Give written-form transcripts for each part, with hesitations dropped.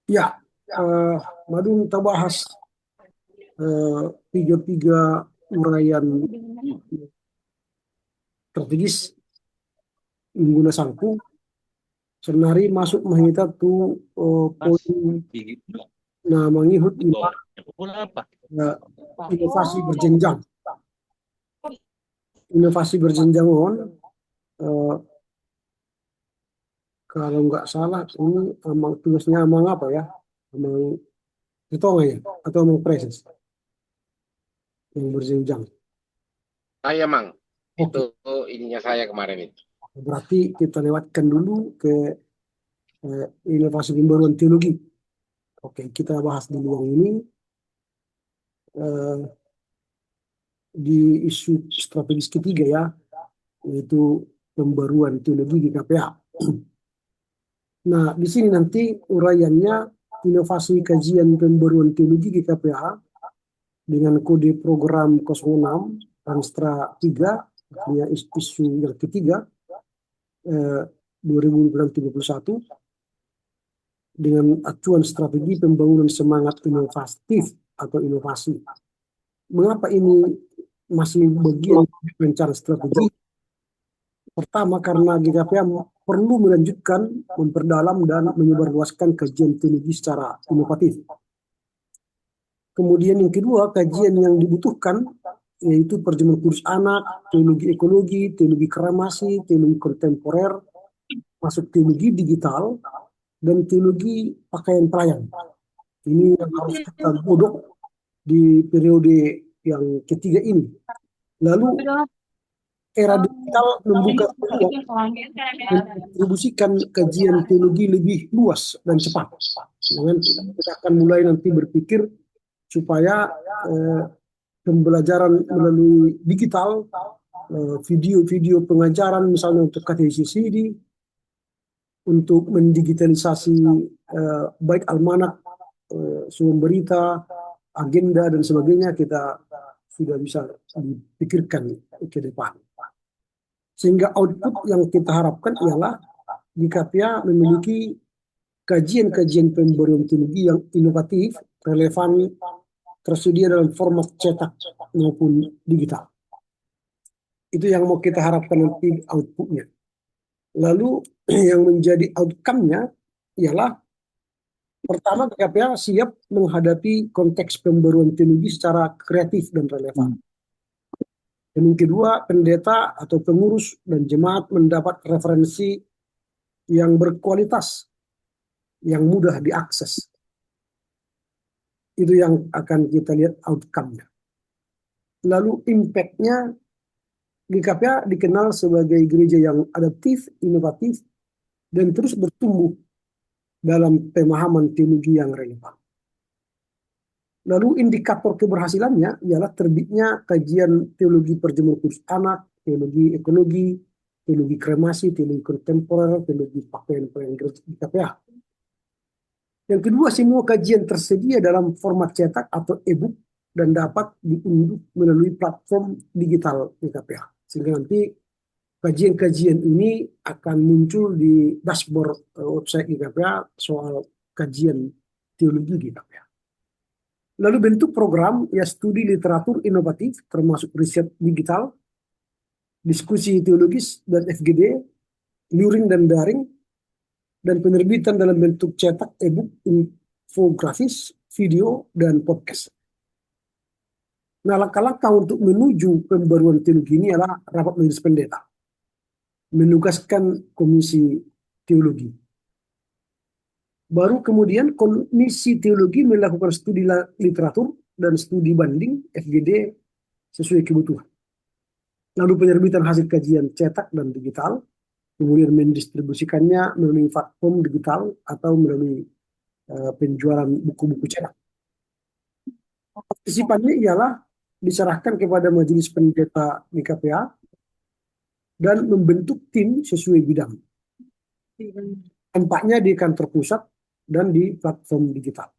Ya, eh, Madu kita bahas tiga uraian strategis Ingguna Sangku. Senari masuk mahita tu Pas poin gigi na mangihut ima oh apa? eh, inovasi berjenjang. Inovasi berjenjang on eh, kalau nggak salah ini amang tulisnya amang apa ya? Amang Tonga ya atau amang Preses yang berjenjang. Saya Mang, itu Oke, ininya saya kemarin itu. berarti kita lewatkan dulu ke inovasi pembaruan teologi. Oke, kita bahas dulu yang ini eh, di isu strategis ketiga ya, yaitu pembaruan teologi di KPA. Nah, di sini nanti uraiannya inovasi kajian pembaruan teologi di KPA dengan kode program 06 Ranstra 3, artinya isu yang ketiga 2031 dengan acuan strategi pembangunan semangat inovatif atau inovasi. Mengapa ini masih bagian rencana strategi? Pertama, karena GKPA perlu melanjutkan, memperdalam, dan menyebarluaskan kajian teologi secara inovatif. Kemudian yang kedua, kajian yang dibutuhkan yaitu perjamuan kudus anak, teologi ekologi, teologi kremasi, teologi kontemporer, masuk teologi digital, dan teologi pakaian pelayan. Ini yang harus kita godok di periode yang ketiga ini. Lalu era digital membuka peluang mendistribusikan kajian teologi lebih luas dan cepat. Dengan kita akan mulai nanti berpikir supaya eh, pembelajaran melalui digital, video-video pengajaran misalnya untuk KTCCD, untuk mendigitalisasi baik almanak, sumber berita, agenda dan sebagainya kita sudah bisa dipikirkan ke depan. Sehingga output yang kita harapkan ialah di KPA memiliki kajian-kajian pemberian teologi yang inovatif, relevan, tersedia dalam format cetak maupun digital. Itu yang mau kita harapkan nanti outputnya. Lalu yang menjadi outcome-nya ialah pertama KPA siap menghadapi konteks pembaruan teologi secara kreatif dan relevan. Dan yang kedua, pendeta atau pengurus dan jemaat mendapat referensi yang berkualitas, yang mudah diakses. Itu yang akan kita lihat outcome-nya. Lalu impact-nya, GKPA dikenal sebagai gereja yang adaptif, inovatif, dan terus bertumbuh dalam pemahaman teologi yang relevan. Lalu indikator keberhasilannya ialah terbitnya kajian teologi perjamuan kudus anak, teologi ekologi, teologi kremasi, teologi kontemporer, teologi pakaian gereja di KPA. Yang kedua, semua kajian tersedia dalam format cetak atau e-book dan dapat diunduh melalui platform digital di KPA. Sehingga nanti kajian-kajian ini akan muncul di dashboard website di KPA soal kajian teologi di KPA. Lalu bentuk program ya studi literatur inovatif termasuk riset digital, diskusi teologis dan FGD, luring dan daring, dan penerbitan dalam bentuk cetak, e-book, infografis, video, dan podcast. Nah, langkah-langkah untuk menuju pembaruan teologi ini adalah rapat majelis pendeta, menugaskan komisi teologi. Baru kemudian komisi teologi melakukan studi literatur dan studi banding FGD sesuai kebutuhan. Lalu penerbitan hasil kajian cetak dan digital, kemudian mendistribusikannya melalui platform digital atau melalui penjualan buku-buku cetak. Partisipannya ialah diserahkan kepada majelis pendeta di KPA dan membentuk tim sesuai bidang. Tempatnya di kantor pusat dan di platform digital.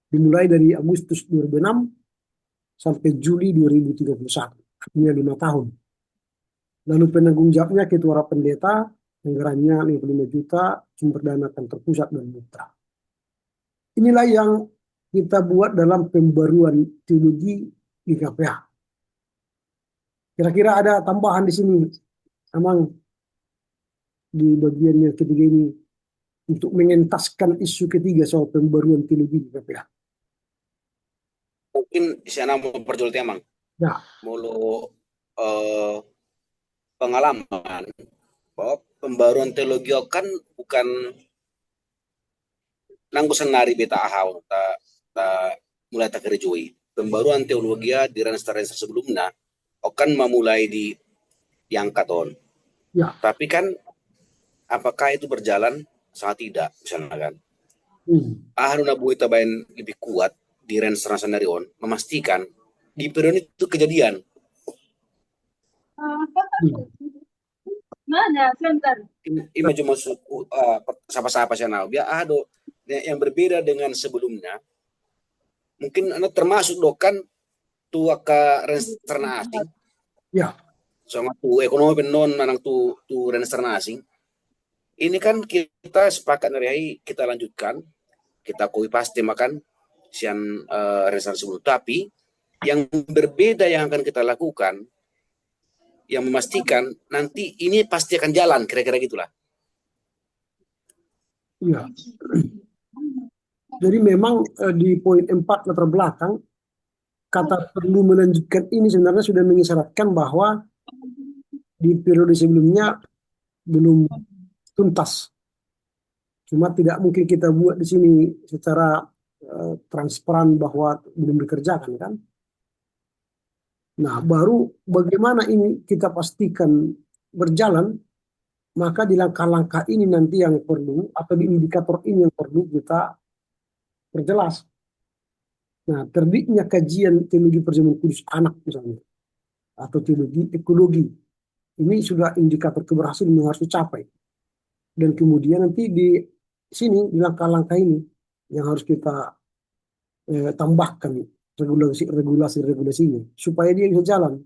Dimulai dari Agustus 2006 sampai Juli 2031, artinya 5 tahun. Lalu penanggung jawabnya ketua pendeta, anggarannya 55 juta, sumber dana kantor pusat dan mitra. inilah yang kita buat dalam pembaruan teologi di KPA. Kira-kira ada tambahan di sini, Amang, di bagian yang ketiga ini untuk mengentaskan isu ketiga soal pembaruan teologi di KPA. Mungkin sana mau perjulit emang Nah, mulu pengalaman bahwa pembaruan teologi kan bukan nanggu senari beta ahau ta mulai tak kerjui. Pembaruan teologi di Renster sebelumnya akan memulai diangkat on. ya, Tapi kan apakah itu berjalan? Sangat tidak, misalnya kan. Haruna Bui tabain lebih kuat di Renster sendiri on, memastikan di periode itu kejadian. Ini cuma siapa-siapa sana. Biar ada yang berbeda dengan sebelumnya. Mungkin anda termasuk dokan tua ke Renster asing. ya, Sama tu ekonomi penon manang tu Renster asing. Ini kan kita sepakat hari kita lanjutkan, kita koi pasti makan sian Renster sebelum. Tapi yang berbeda yang akan kita lakukan, yang memastikan nanti ini pasti akan jalan, kira-kira gitulah. ya. Jadi memang di poin 4 latar belakang, kata perlu melanjutkan ini sebenarnya sudah mengisyaratkan bahwa di periode sebelumnya belum tuntas. Cuma tidak mungkin kita buat di sini secara transparan bahwa belum dikerjakan kan. Nah, baru bagaimana ini kita pastikan berjalan, maka di langkah-langkah ini nanti yang perlu, atau di indikator ini yang perlu kita perjelas. Nah, terbitnya kajian teologi perjamuan kudus anak misalnya, atau teologi ekologi, ini sudah indikator keberhasilan yang harus dicapai. Dan kemudian nanti di sini, di langkah-langkah ini, yang harus kita tambahkan regulasinya, supaya dia bisa jalan.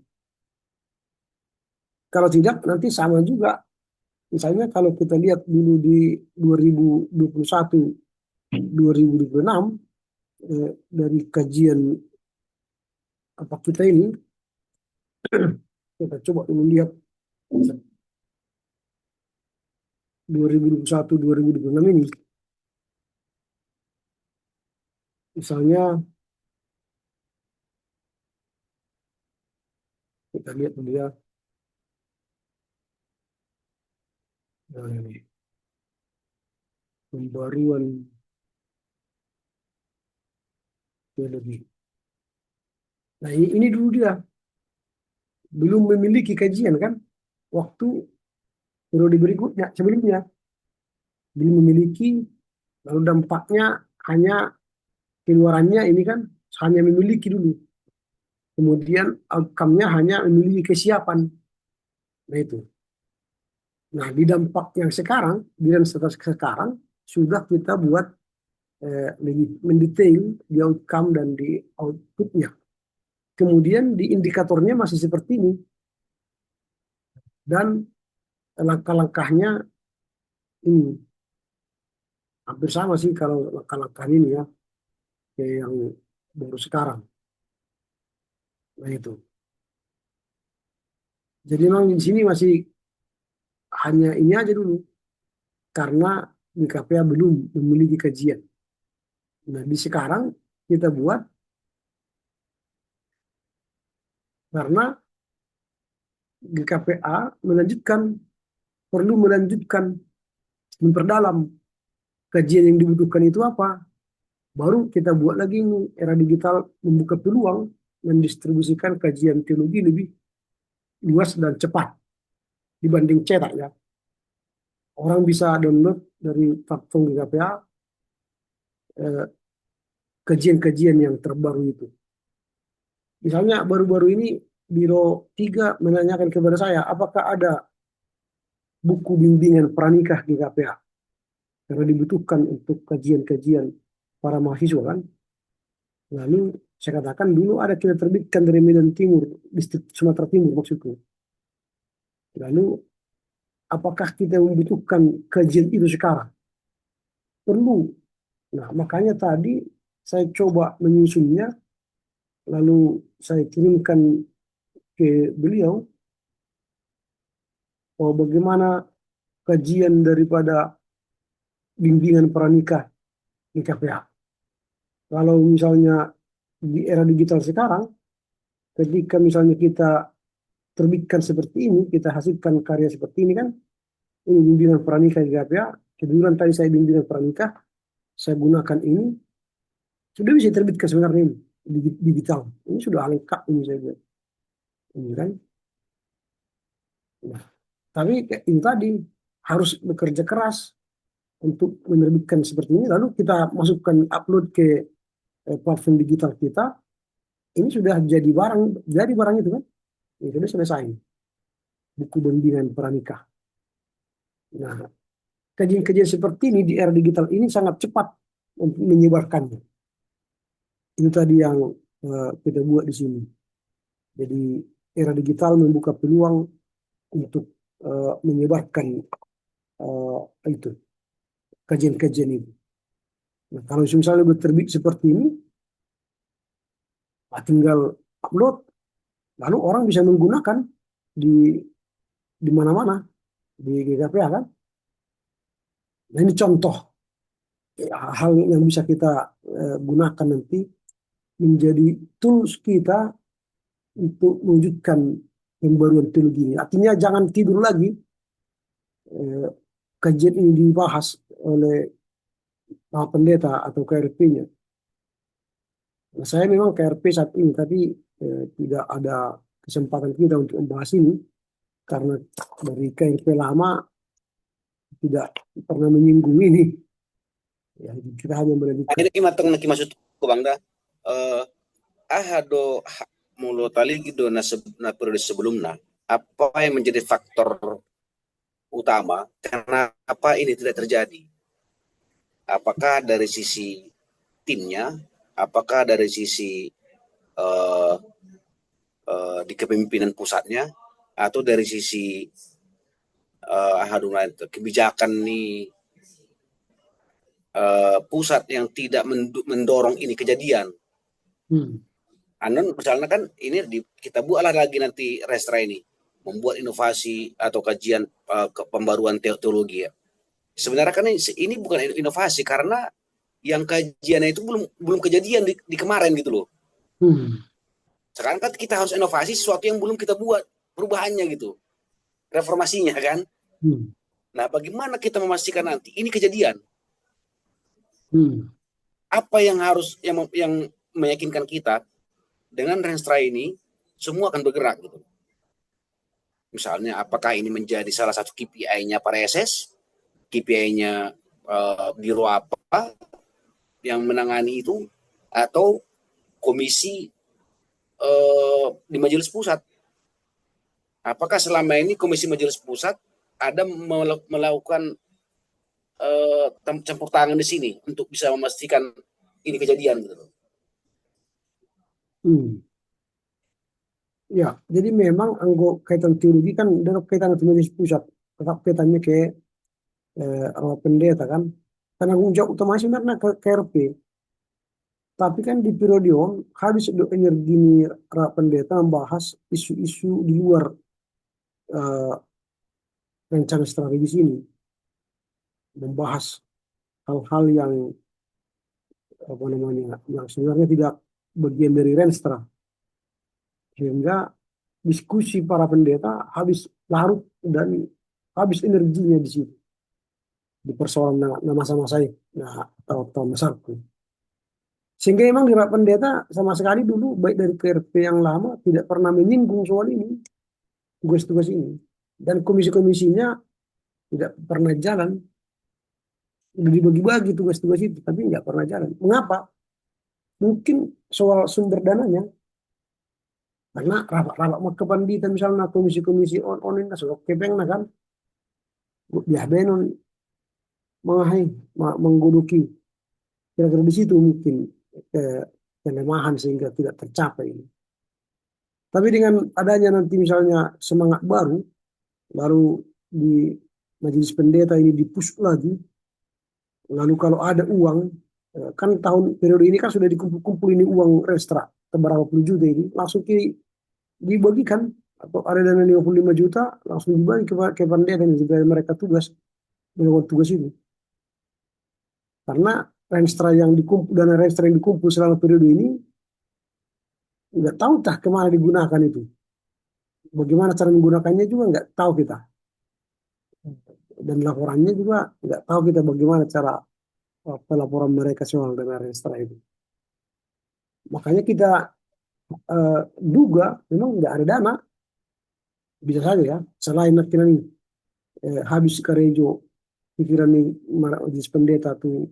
Kalau tidak, nanti sama juga. Misalnya kalau kita lihat dulu di 2021, 2026, dari kajian apa kita ini, kita coba dulu lihat 2021, 2026 ini. Misalnya, kita lihat dulu ya. Nah, ini. Pembaruan teologi. Nah, ini dulu dia. Belum memiliki kajian kan? Waktu periode berikutnya, sebelumnya. Belum memiliki, lalu dampaknya hanya keluarannya ini kan hanya memiliki dulu. Kemudian outcome-nya hanya memiliki kesiapan. Nah itu. Nah di dampak yang sekarang, di dalam status sekarang, sudah kita buat lebih mendetail di outcome dan di outputnya. Kemudian di indikatornya masih seperti ini. Dan langkah-langkahnya ini. Hampir sama sih kalau langkah-langkah ini ya. Kayak yang baru sekarang. Nah itu. Jadi memang di sini masih hanya ini aja dulu. Karena di KPA belum memiliki kajian. Nah, di sekarang kita buat karena GKPA perlu melanjutkan, memperdalam kajian yang dibutuhkan itu apa. Baru kita buat lagi ini, era digital membuka peluang mendistribusikan kajian teologi lebih luas dan cepat dibanding cetak ya. Orang bisa download dari platform GKPA kajian-kajian yang terbaru itu. Misalnya baru-baru ini Biro 3 menanyakan kepada saya, apakah ada buku bimbingan pranikah di KPA? Karena dibutuhkan untuk kajian-kajian para mahasiswa kan. Lalu saya katakan dulu ada kita terbitkan dari Medan Timur, distrik Sumatera Timur maksudku. Lalu apakah kita membutuhkan kajian itu sekarang? Perlu. Nah, makanya tadi saya coba menyusunnya, lalu saya kirimkan ke beliau bahwa bagaimana kajian daripada bimbingan pranikah di KPH. Kalau misalnya di era digital sekarang, ketika misalnya kita terbitkan seperti ini, kita hasilkan karya seperti ini kan, ini bimbingan pranikah di KPH. Kebetulan tadi saya bimbingan pranikah, saya gunakan ini, sudah bisa terbitkan sebenarnya ini digital. Ini sudah lengkap ini saya bilang. Ini kan. Nah, tapi ini tadi harus bekerja keras untuk menerbitkan seperti ini. Lalu kita masukkan upload ke platform digital kita. Ini sudah jadi barang itu kan. Ini sudah selesai. Buku bimbingan pranikah. Nah, kajian-kajian seperti ini di era digital ini sangat cepat untuk menyebarkannya. Itu tadi yang kita buat di sini. Jadi era digital membuka peluang untuk menyebarkan itu kajian-kajian itu. Nah, kalau misalnya udah terbit seperti ini, tinggal upload, lalu orang bisa menggunakan di mana-mana di GKPA kan. Nah, ini contoh hal yang bisa kita gunakan nanti menjadi tools kita untuk mewujudkan pembaruan teologi ini. Artinya jangan tidur lagi kajian ini dibahas oleh Pak Pendeta atau KRP-nya. Nah, saya memang KRP saat ini, tapi tidak ada kesempatan kita untuk membahas ini karena dari KRP lama tidak pernah menyinggung ini. Ya, kita hanya melanjutkan. Ini matang nak maksud ko bangda. Ahado mulo tali gitu na periode sebelumnya. Apa yang menjadi faktor utama kenapa ini tidak terjadi? Apakah dari sisi timnya, apakah dari sisi di kepemimpinan pusatnya, atau dari sisi kebijakan nih pusat yang tidak mendorong ini kejadian. Anon misalnya kan ini kita buatlah lagi nanti Restra ini membuat inovasi atau kajian pembaruan teologi ya. Sebenarnya kan ini bukan inovasi karena yang kajiannya itu belum kejadian di kemarin gitu loh. Sekarang kan kita harus inovasi sesuatu yang belum kita buat perubahannya gitu, reformasinya kan. Nah, bagaimana kita memastikan nanti ini kejadian? Apa yang harus yang meyakinkan kita dengan Renstra ini semua akan bergerak gitu. Misalnya apakah ini menjadi salah satu KPI-nya para SS, KPI-nya biro apa yang menangani itu, atau komisi di majelis pusat. Apakah selama ini komisi majelis pusat ada melakukan campur tangan di sini untuk bisa memastikan ini kejadian gitu. Ya, jadi memang kaitan teologi kan dalam kaitan dengan majelis pusat, tetap kaitannya ke pendeta kan. Karena tanggung jawab utama sebenarnya ke KRP. Tapi kan di periode habis energi pendeta membahas isu-isu di luar rencana strategis ini, membahas hal-hal yang yang sebenarnya tidak bagian dari Renstra, sehingga diskusi para pendeta habis larut dan habis energinya di situ di persoalan masa-masa tahun besarku. Sehingga memang di rapat pendeta sama sekali dulu baik dari KRP yang lama tidak pernah menyinggung soal ini, tugas-tugas ini, dan komisi-komisinya tidak pernah jalan. Udah dibagi-bagi tugas-tugas itu, tapi nggak pernah jalan. Mengapa? Mungkin soal sumber dananya. Karena rapat-rapat kepanditan misalnya komisi-komisi on nasok kepeng kan, biah benon menggodoki. Kira-kira di situ mungkin kelemahan sehingga tidak tercapai ini. Tapi dengan adanya nanti misalnya semangat baru, lalu di majelis pendeta ini dipush lagi, lalu kalau ada uang Kan tahun periode ini kan sudah dikumpul-kumpul ini uang restra berapa puluh juta ini langsung dibagikan, atau ada dana 55 juta langsung dibagi ke pendeta dan supaya mereka melakukan tugas itu. Karena dana restra yang dikumpul selama periode ini nggak tahu tah kemana digunakan itu. Bagaimana cara menggunakannya juga nggak tahu kita. Dan laporannya juga nggak tahu kita bagaimana cara pelaporan mereka soal dana restra itu. Makanya kita duga memang nggak ada dana. Bisa saja ya, selain akhirnya nih habis karejo pikiran nih majelis pendeta tuh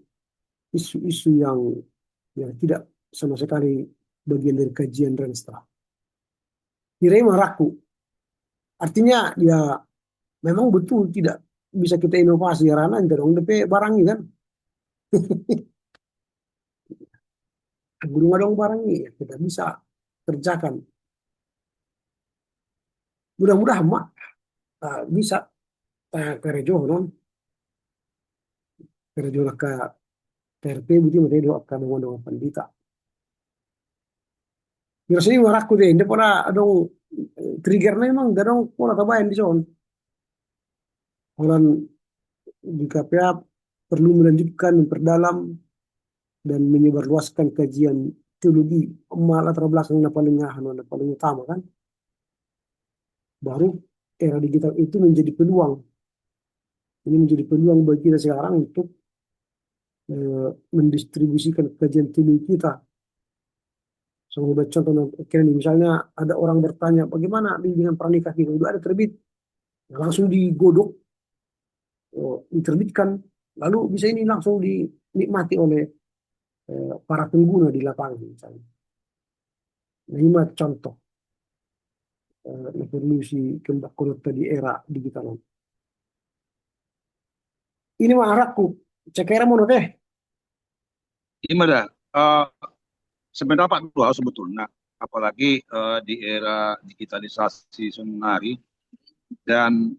isu-isu yang tidak sama sekali bagian dari kajian Renstra. Kira raku. Artinya ya memang betul tidak bisa kita inovasi ya karena dong DP barangnya kan. Belum ada barangnya ya kita bisa kerjakan. Mudah-mudahan mak bisa kerejo non kerejo ke TRP begitu mereka doa akan dengan pandita. Biasanya maraku deh, dia pernah dong triggernya memang dong pola tabayan di sana. Orang di KPA perlu melanjutkan, memperdalam dan menyebarluaskan kajian teologi latar belakang yang paling utama kan. Baru era digital itu menjadi peluang. Ini menjadi peluang bagi kita sekarang untuk mendistribusikan kajian teologi kita. Sebagai contoh, misalnya ada orang bertanya bagaimana bimbingan pranikah kita udah ada terbit, langsung digodok, diterbitkan, lalu bisa ini langsung dinikmati oleh para pengguna di lapangan misalnya. 5 contoh evolusi kembang kota di era digital. Ini mah arahku, cekera mau teh. Gimana? Sebenarnya Pak Dua sebetulnya, apalagi di era digitalisasi sunari dan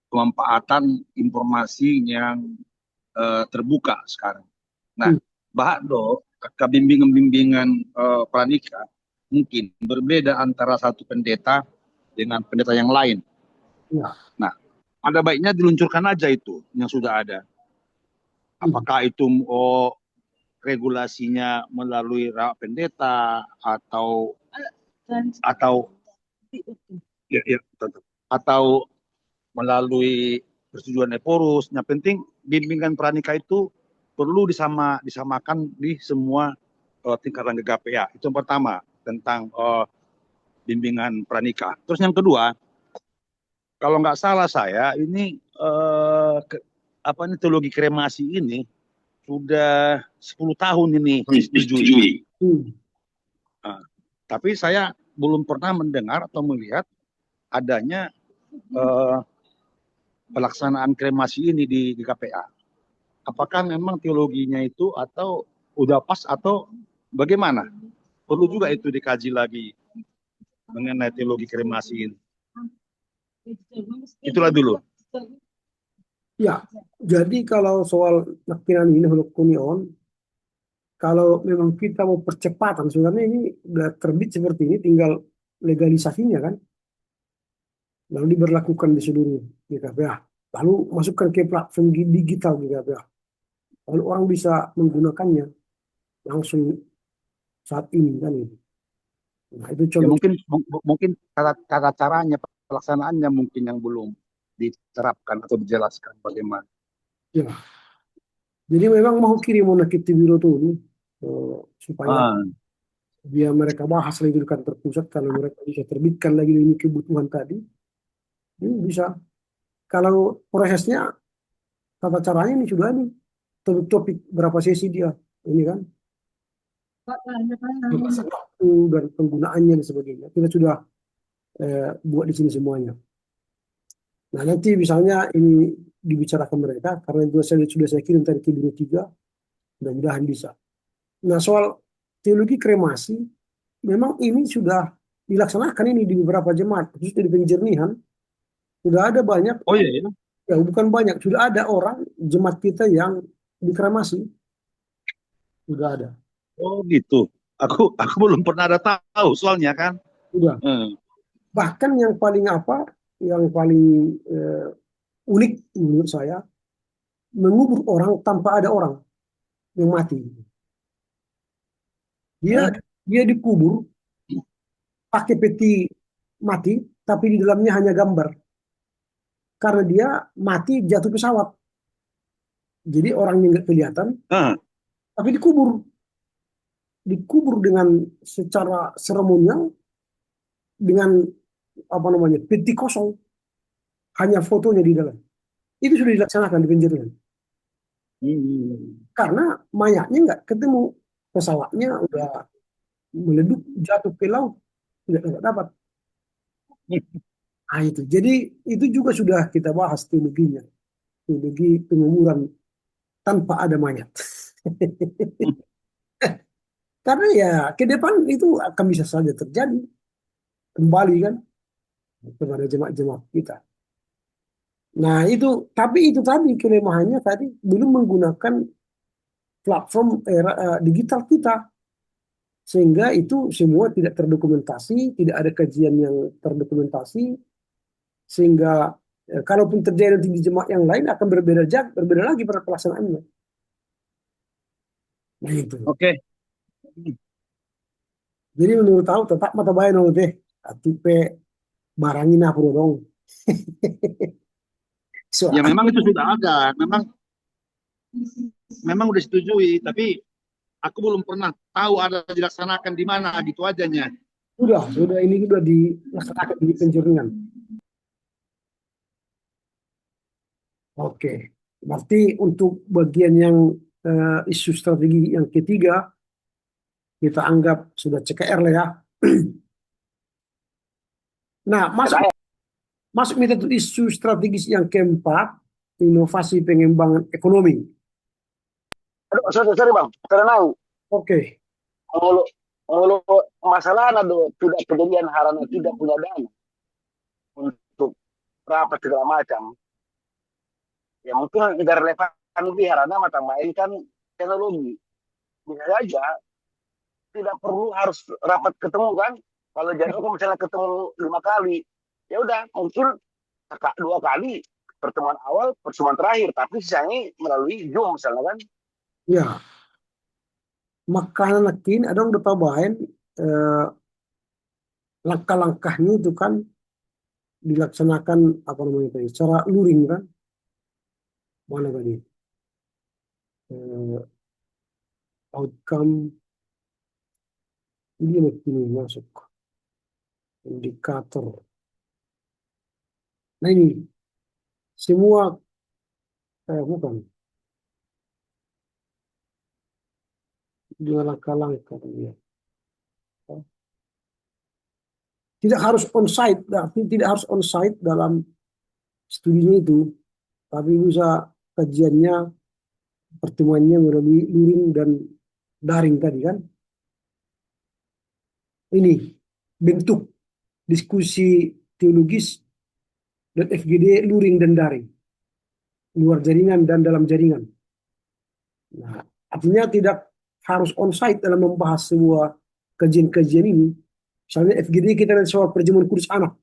pemanfaatan informasi yang terbuka sekarang. Nah, Bahdo, bimbingan pranikah mungkin berbeda antara satu pendeta dengan pendeta yang lain. Ya. Nah, ada baiknya diluncurkan aja itu yang sudah ada. Apakah itu regulasinya melalui rapat pendeta atau melalui persetujuan Eporus. Yang penting bimbingan pranikah itu perlu disamakan di semua tingkatan GKPA. Itu yang pertama tentang bimbingan pranikah. Terus yang kedua, kalau nggak salah saya ini teologi kremasi ini sudah 10 tahun ini disetujui. Tapi saya belum pernah mendengar atau melihat adanya pelaksanaan kremasi ini di KPA. Apakah memang teologinya itu atau udah pas atau bagaimana? Perlu juga itu dikaji lagi mengenai teologi kremasi ini. Itulah dulu. Ya, jadi kalau soal nakinan ini holokunion, kalau memang kita mau percepatan, sebenarnya ini udah terbit seperti ini, tinggal legalisasinya kan, lalu diberlakukan di seluruh GKPA, lalu masukkan ke platform digital GKPA, lalu orang bisa menggunakannya langsung saat ini kan ini. Nah, itu Ya, contoh. mungkin cara caranya pelaksanaannya mungkin yang belum diterapkan atau dijelaskan bagaimana. Ya. Jadi memang mau kirim nakit biro tuh supaya biar mereka bahas lagi di kantor pusat, kalau mereka bisa terbitkan lagi ini kebutuhan tadi, ini bisa. Kalau prosesnya, tata caranya ini sudah nih, topik berapa sesi dia, ini kan, waktu dan penggunaannya dan sebagainya, kita sudah buat di sini semuanya. Nah nanti misalnya ini dibicarakan mereka, karena itu sudah saya kirim tadi ke Biro 3, mudah-mudahan bisa. Nah soal teologi kremasi, memang ini sudah dilaksanakan ini di beberapa jemaat, khususnya di penjernihan, sudah ada banyak. Oh iya, ya bukan banyak, sudah ada orang jemaat kita yang dikremasi. sudah ada. Oh gitu. Aku belum pernah ada tahu soalnya kan. Sudah. Hmm. Bahkan yang paling unik menurut saya, mengubur orang tanpa ada orang yang mati. Dia Hmm. dia dikubur pakai peti mati, tapi di dalamnya hanya gambar. Karena dia mati jatuh pesawat. Jadi orangnya nggak kelihatan, Ah, tapi dikubur dengan secara seremonial dengan apa namanya peti kosong, hanya fotonya di dalam. Itu sudah dilaksanakan di Penjaringan. hmm. Karena mayatnya nggak ketemu, pesawatnya udah meleduk jatuh ke laut, nggak dapat. Nah, itu. Jadi itu juga sudah kita bahas teologinya, teologi penguburan tanpa ada mayat. Karena ya ke depan itu akan bisa saja terjadi kembali kan kepada jemaat-jemaat kita. Nah itu, tapi itu tadi kelemahannya tadi belum menggunakan platform digital kita, sehingga itu semua tidak terdokumentasi, tidak ada kajian yang terdokumentasi, sehingga kalaupun terjadi nanti di jemaat yang lain akan berbeda lagi pada pelaksanaannya. Nah itu. Oke. Jadi menurut tahu tetap mata bayan nong teh, atupe barangin apa dong. Ya Soal memang itu sudah ada. Memang udah setujui, tapi aku belum pernah tahu ada dilaksanakan di mana gitu ajanya. sudah ini sudah dilaksanakan di Penjaringan. Oke, berarti untuk bagian yang isu strategi yang ketiga kita anggap sudah CKR lah ya. Nah, masuk metode isu strategis yang keempat, inovasi pengembangan ekonomi. Aduh, sorry bang, karena Oke, mulu mulu masalah do tidak kejadian harana tidak punya dana untuk rapat segala macam. Ya mungkin tidak relevan di harana mata main kan teknologi. Bisa saja tidak perlu harus rapat ketemu kan. Kalau jadwal kan misalnya ketemu 5 kali, ya udah mungkin 2 kali pertemuan awal, pertemuan terakhir, tapi sisanya melalui Zoom misalnya kan. ya. Makanan nakin ada udah tambahin eh, langkah-langkahnya itu kan dilaksanakan apa namanya tadi, secara luring kan, mana tadi eh, outcome ini yang masuk indikator. Nah ini semua bukan dua langkah-langkah ya. Tidak harus on-site, tidak harus on-site dalam studinya itu, tapi bisa kajiannya, pertemuannya melalui luring dan daring tadi kan. Ini bentuk diskusi teologis dan FGD luring dan daring, luar jaringan dan dalam jaringan. Nah, artinya tidak harus on-site dalam membahas sebuah kajian-kajian ini. Misalnya FGD kita ada soal perjamuan kudus anak.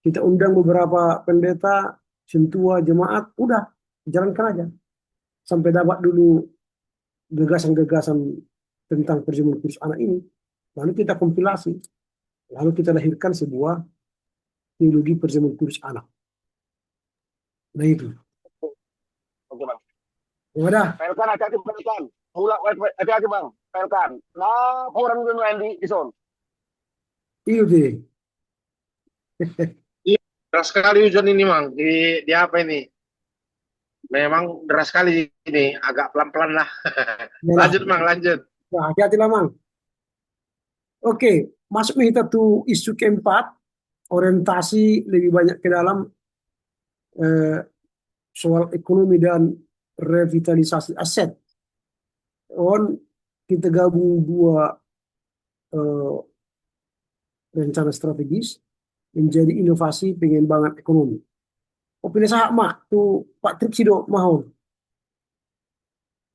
Kita undang beberapa pendeta, sentua, jemaat, udah jalankan aja. Sampai dapat dulu gagasan-gagasan tentang perjamuan kudus anak ini. Lalu kita kompilasi. Lalu kita lahirkan sebuah teologi perjamuan kudus anak. Nah itu. Oke bang. Wadah, Pelkan hati-hati pelkan. Mula hati-hati bang. Pelkan. Nah, orang dulu yang di zone. itu deh. Iya, deras sekali hujan ini, Mang. Di apa ini? Memang deras sekali ini, agak pelan-pelan lah. Lanjut, Mang, lanjut. Nah, hati-hati lah, Mang. Oke, masuk kita tuh isu keempat, orientasi lebih banyak ke dalam eh, soal ekonomi dan revitalisasi aset. Kita gabung dua eh, rencana strategis menjadi inovasi pengembangan ekonomi. Opini saya mak tuh Pak Tripsido mahon.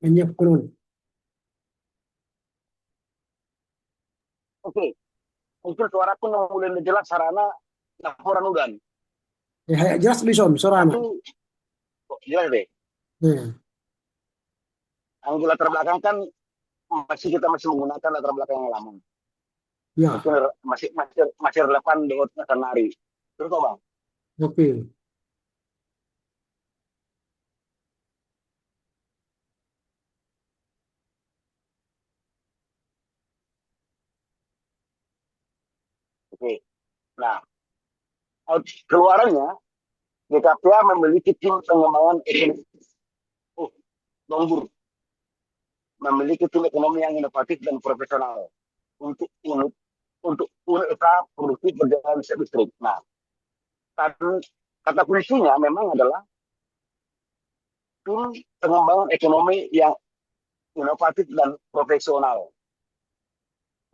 Hanya ekonomi. Oke, mungkin suaraku mulai jelas sarana laporan udan. Ya, jelas Bison, Sorana. Tapi kok jelas deh. Ya, Yang di latar belakang kan kita masih menggunakan latar belakang yang lama. ya, Mungkin masih relevan dengan nari. Terus kok bang? oke. Oke. Nah, keluarannya GKPA memiliki tim pengembangan ekonomi. Oh, Dongbur memiliki tim ekonomi yang inovatif dan profesional untuk unit usaha produktif berjalan listrik. Nah, kata kuncinya memang adalah tim pengembangan ekonomi yang inovatif dan profesional.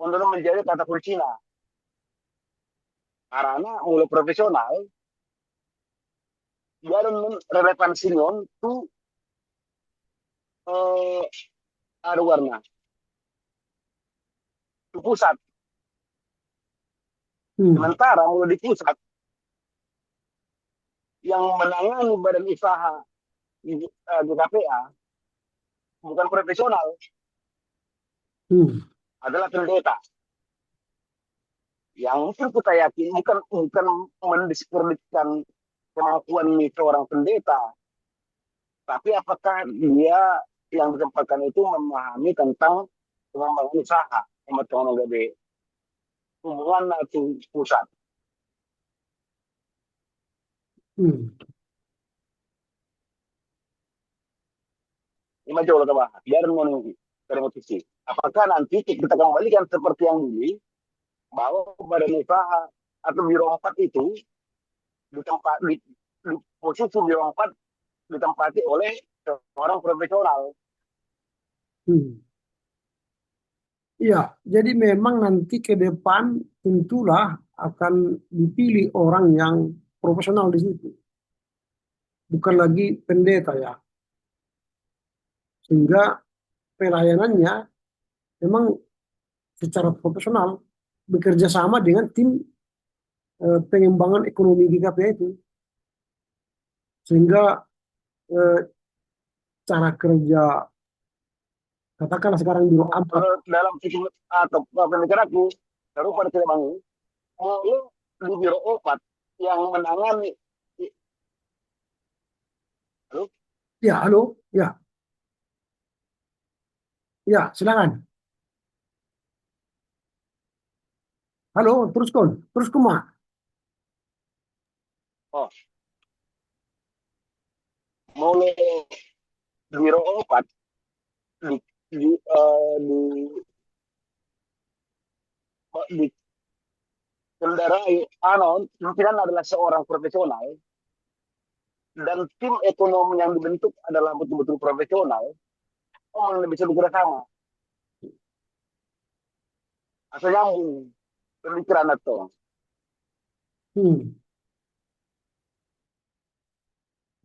Untuk menjadi kata kuncinya, karena mulai profesional, dia relevansinya itu ada warna di pusat. Sementara mulai di pusat yang menangani badan usaha GKPA bukan profesional, adalah pendeta. Yang mungkin kita yakin bukan mendiskreditkan kemampuan seorang pendeta, tapi apakah dia yang ditempatkan itu memahami tentang pengembangan usaha teman-teman gede hubungan atau pusat. Ini coba kita bahas. Biar menunggu dari motivasi. Apakah nanti kita kembalikan seperti yang dulu, bahwa badan usaha atau biro 4 itu di posisi biro 4 ditempati oleh seorang profesional. Iya, jadi memang nanti ke depan tentulah akan dipilih orang yang profesional di situ. Bukan lagi pendeta ya. Sehingga pelayanannya memang secara profesional bekerja sama dengan tim pengembangan ekonomi GKPA itu. Sehingga cara kerja katakanlah sekarang biro 4 dalam sistem atau pemikiranku baru pada tidak bangun mau di biro 4 yang menangani. Halo? Ya, halo, ya, ya, silakan. Halo, terus kumah. Oh, mulai biro 4 di di di kendarai pimpinan adalah seorang profesional dan tim ekonomi yang dibentuk adalah betul-betul profesional. Oh, bisa bekerja sama asal nyambung pemikiran itu.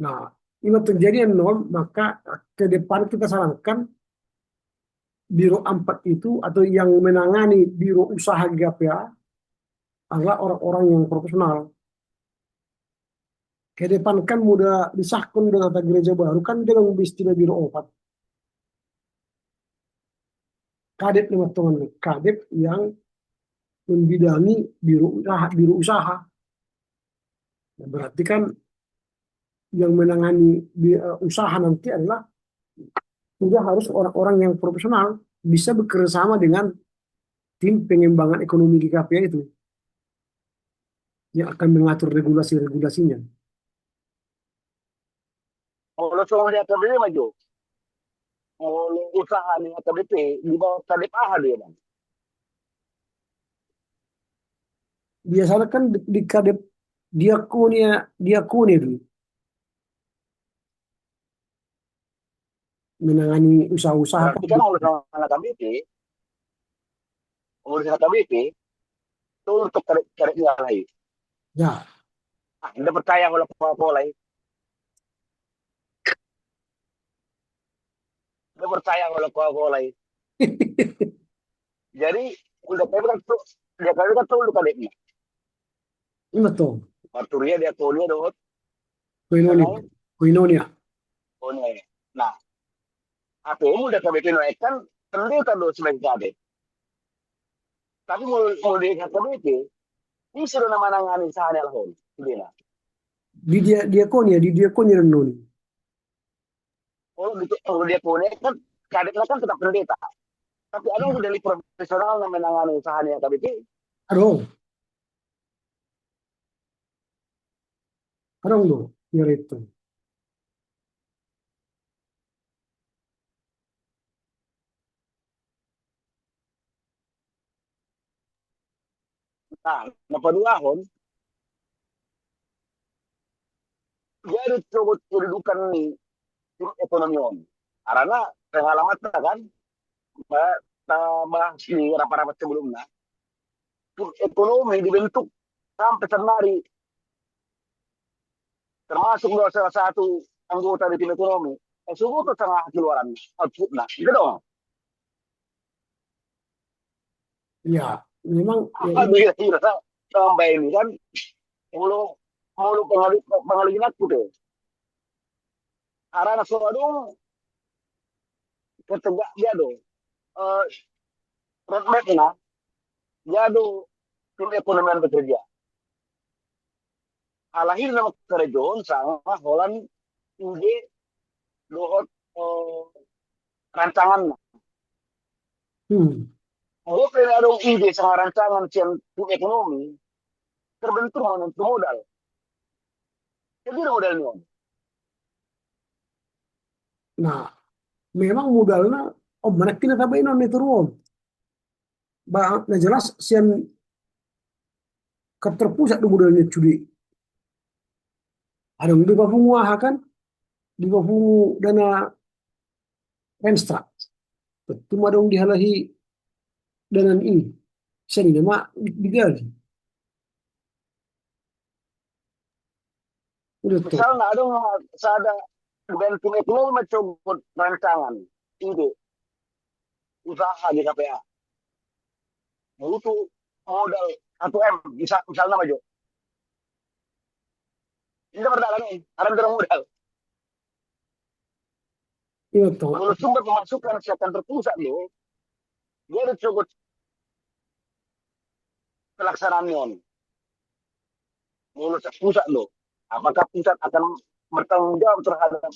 Nah, ini terjadi nol, maka ke depan kita sarankan biro 4 itu atau yang menangani biro usaha GKPA adalah orang-orang yang profesional. Ke depan kan mudah disahkan dengan tata gereja baru kan dengan istilah biro 4. Kadep teman-teman, kadep yang membidangi biro usaha. Nah, berarti kan yang menangani usaha nanti adalah juga harus orang-orang yang profesional bisa bekerja sama dengan tim pengembangan ekonomi GKPA itu yang akan mengatur regulasi-regulasinya. Kalau soal di AKBP maju, kalau usaha di AKBP di bawah kadep AHA dia bang. Biasanya kan di kadep diakonia dulu menangani usaha-usaha Berarti kan urusan AKBP itu untuk kadep yang lain. ya. Anda percaya kalau pola lain? Anda percaya kalau pola lain? Jadi DKP kan tuh luka deh. Betul. Maturia dia konia doh. Koinonia. Koinonia. Konia. Nah, apa yang udah KBP naikkan terlihat kan doh sebagai KBP. Tapi mau di KBP, ini sudah nama nangani sahane lahon. Tidak. Di diakonia noni. Kalau dia konia kan KBP kan tetap pendeta. Tapi ada yang dari profesional yang menangani usahanya KBP. Aduh. Ada loh, ya itu. Nah, napaduahon, dia ada coba kedudukan nih ekonomi on. Karena pengalaman kan, bahas di rapat-rapat sebelumnya, ekonomi dibentuk sampai senari, termasuk salah satu anggota di tim ekonomi. Semua itu sangat keluaran output nah, gitu dong. Ya, memang Kira-kira sampai ini kan, mulu pengalihin aku tuh. Karena suatu ketegak dia dong. Roadmap na, dia do tim ekonomi bekerja. Alahir nama kerajaan sama Holland ide dohot rancangan. Kalau ada ide sama rancangan tim ekonomi terbentuk menentu modal. Jadi modalnya. nah, memang modalnya mana kita tahu ini turun. Nah jelas sian terpusat di modalnya judi. Ada yang di Papua kan, di Papua dana Renstra. Cuma dong dihalahi dana ini. Sian ini mah digali. Udah tuh. Misalnya ada dengan tim ekonomi mencoba rancangan ide usaha di KPA. Butuh modal 1 M misalnya maju. Ini berdalur nih, karena modal. Iya tuh. Kalau sumber pemasukan akan terpusat loh, dia ada coba pelaksanaannya. Menurut pusat loh, apakah pusat akan bertanggung jawab terhadap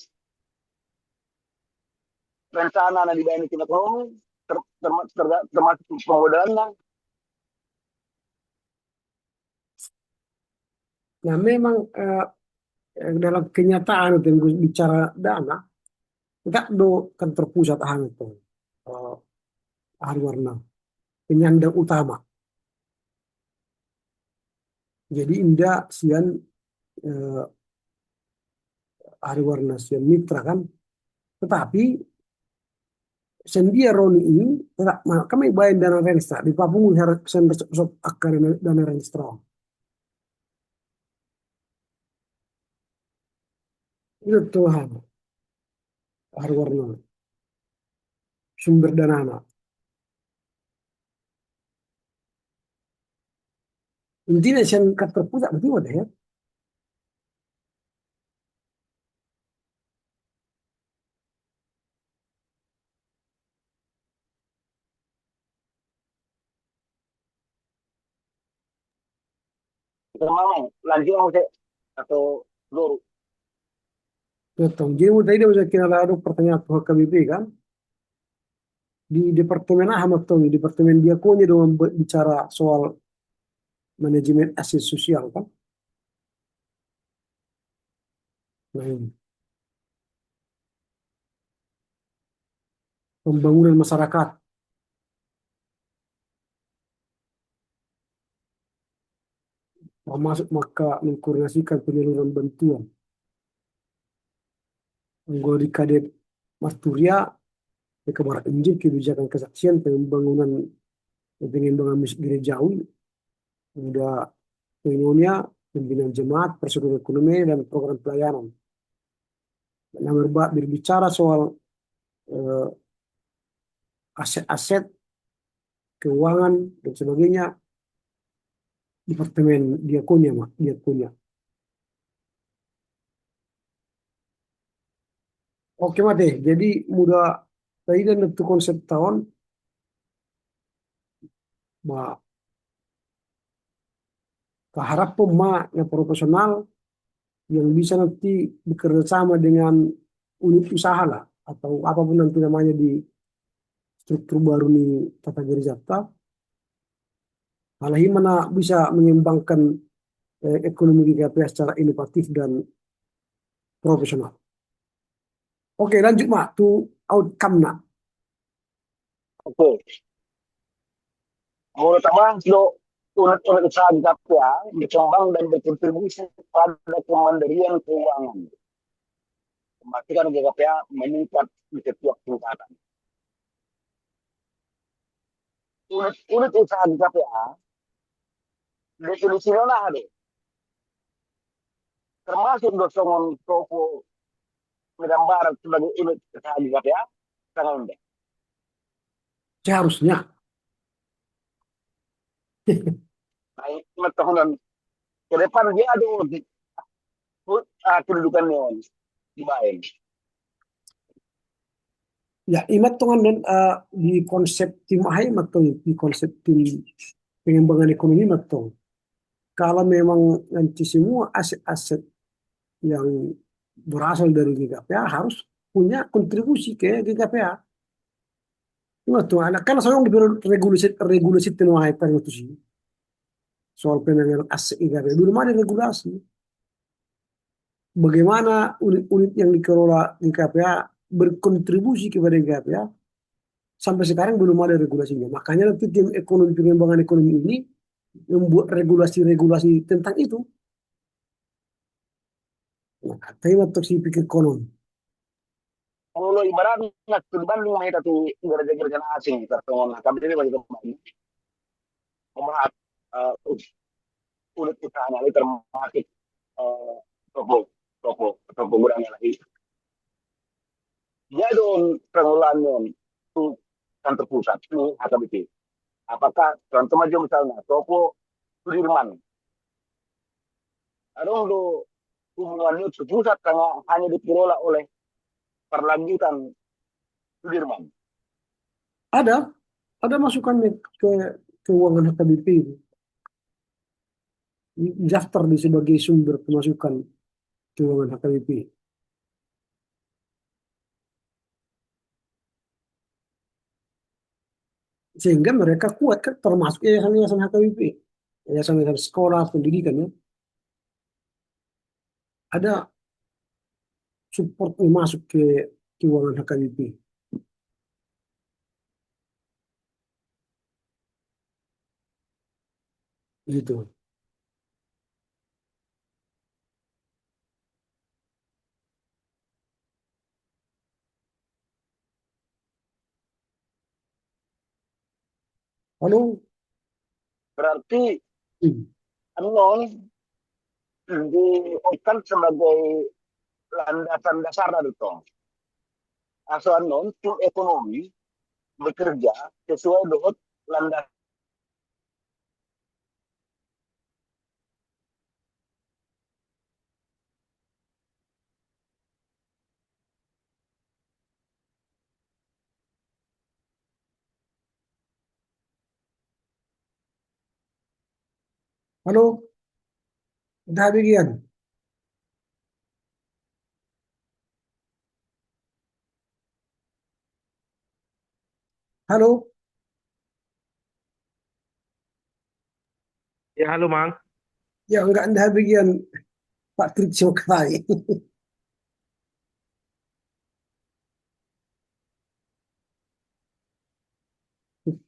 rencana yang dibayar tim ekonomi, termasuk pemodalannya. Nah memang dalam kenyataan itu yang bicara dana, enggak do kan terpusat itu ahli warna penyandang utama. Jadi indah sian ahli warna sian mitra kan, tetapi sendia Roni ini tidak kami bayar dana Renstra di Papua harus sen akar dana Renstra. Itu Tuhan ahli warna sumber dana anak. Intinya sian terpusat betul ada ya. Memang lanjut atau luru. Betul. Jadi tadi dia bisa kira ada pertanyaan ke KBP kan di Departemen Ahmad tuh, di Departemen Diakonia dengan bicara soal manajemen aset sosial kan. Nah, ini. Pembangunan masyarakat. Masuk maka mengkoordinasikan penyaluran bantuan. Anggota Kadet Mas Turia, kemarin Injil kebijakan kesaksian pembangunan masjid gerejawi, udah Koinonia, pembinaan jemaat, persekutuan ekonomi dan program pelayanan. Yang berbicara soal aset-aset keuangan dan sebagainya, departemen diakonia, Mak, diakonia. Oke, Mate. Jadi mudah tadi dan itu konsep tahun, Mak, keharap mak yang profesional yang bisa nanti bekerja sama dengan unit usaha lah atau apapun nanti namanya di struktur baru nih Tata Giri Japta. Hal ini mana bisa mengembangkan ekonomi GKPA secara inovatif dan profesional. Oke, lanjut Mak, to outcome nak. Oke. Menurut Abang, unit-unit usaha di KPA berkembang dan berkontribusi pada kemandirian keuangan. Memastikan GKPA meningkat di setiap tingkatan. Unit usaha di KPA definisinya ada. Termasuk dosongan toko Medan Barat sebagai unit usaha di KPA, sangat rendah. Seharusnya. Nah, tahunan ke depan dia ada kedudukannya di baik. Ya, imat tongan dan di konsep tim ahai matong di konsep tim pengembangan ekonomi matong. Kalau memang nanti semua aset-aset yang berasal dari GKPA harus punya kontribusi ke GKPA. Cuma tuh anak kan saya di regulasi tenang apa itu sih soal penanganan aset GKPA dulu mana regulasi bagaimana unit-unit yang dikelola GKPA berkontribusi kepada GKPA sampai sekarang belum ada regulasinya. Makanya nanti tim ekonomi pengembangan ekonomi ini membuat regulasi-regulasi tentang itu. Nah, katanya untuk si pikir konon. Kalau ibaratnya dibanding mereka tuh gereja-gereja asing tertonton kami ini bagi kembali membahas unit usahanya ini termasuk toko toko gudangnya lagi. Dia dong pengelolaannya itu kantor pusat ini HKBP. Apakah contoh aja misalnya toko Sudirman, ada do hubungannya ke pusat karena hanya dikelola oleh perlanjutan Sudirman. Ada masukannya ke keuangan HKBP itu. Daftar di sebagai sumber pemasukan keuangan HKBP. Sehingga mereka kuat kan termasuk yayasan-yayasan HKBP. Yayasan-yayasan sekolah, pendidikan ya. Ada support yang masuk ke keuangan HKBP. Gitu. Lalu Berarti hmm, anon diikat sebagai landasan dasar dari itu. Asal anon tim ekonomi bekerja sesuai dengan landasan. halo, dah bagian. Halo, Ya, halo Mang. ya enggak anda bagian Pak Trik Sokai.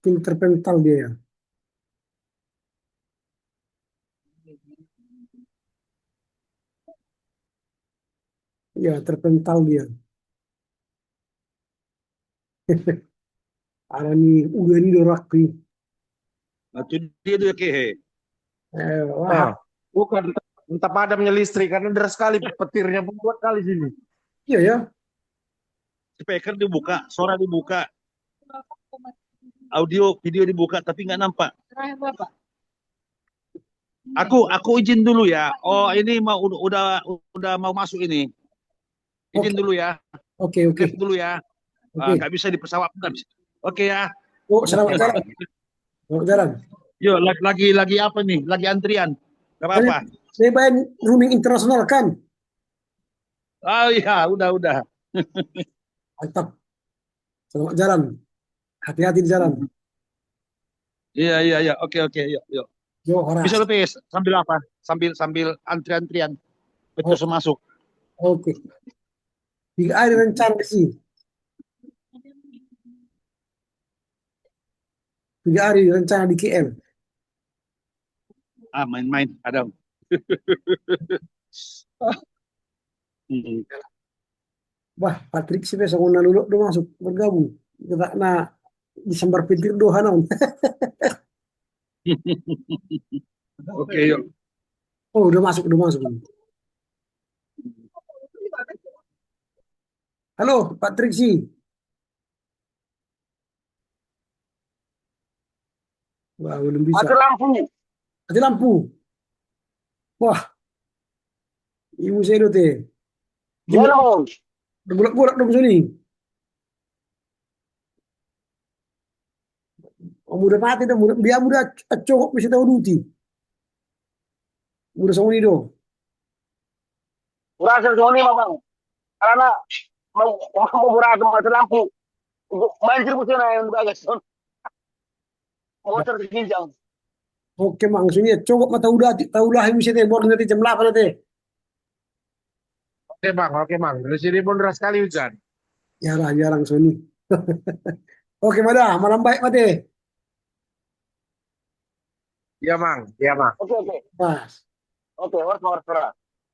Tim terpental dia ya. Ya, terpental dia. Ada nih, udah nih dorak nih. Nah, itu dia tuh kehe. Wah, Ah, bukan entah padamnya listrik karena deras sekali petirnya pun kuat kali sini. iya ya. Speaker dibuka, suara dibuka. audio video dibuka tapi nggak nampak. Aku izin dulu ya. Oh, ini udah mau masuk ini. Izin Oke, dulu ya. oke, oke, Lift dulu ya. oke. Nggak bisa di pesawat, nggak bisa. Oke ya. Oh, selamat jalan. Selamat jalan. Yuk, lagi apa nih? Lagi antrian. Gak Ini apa-apa. saya bayar roaming internasional kan? Oh iya, udah. Mantap. Selamat jalan. Hati-hati di jalan. Iya. Oke. Yuk. Yo, horas. Bisa lebih sambil apa? Sambil antrian. Betul masuk. Oke. 3 hari rencana di sini. 3 hari rencana di KL. Ah, main-main. Ada. Hmm. Wah, Patrick sih besok mau naluluk do masuk bergabung. Kita disambar petir doha naon. Oke, yuk. Oh, udah masuk. Halo, Patrick sih. Wah, belum bisa. Mati lampu. Mati lampu. Wah, ibu saya itu teh. Gimana, Bang? Bulat-bulat dong sini. Oh, mudah mati dah. Dia mudah cokok bisa tahu duti. Mudah sama ini dong. Berhasil Sony, Bang. Karena mau berhasil mati lampu. Banjir busana yang agak son. Motor terginjang. Oke, maksudnya cokok mata udah tahu lah bisa teh. Baru nanti jam 8 nanti. Oke bang. Di sini pun deras sekali hujan. Jarang Sony. Oke, malam baik mati. Iya mang. Oke. Pas. Oke, harus nomor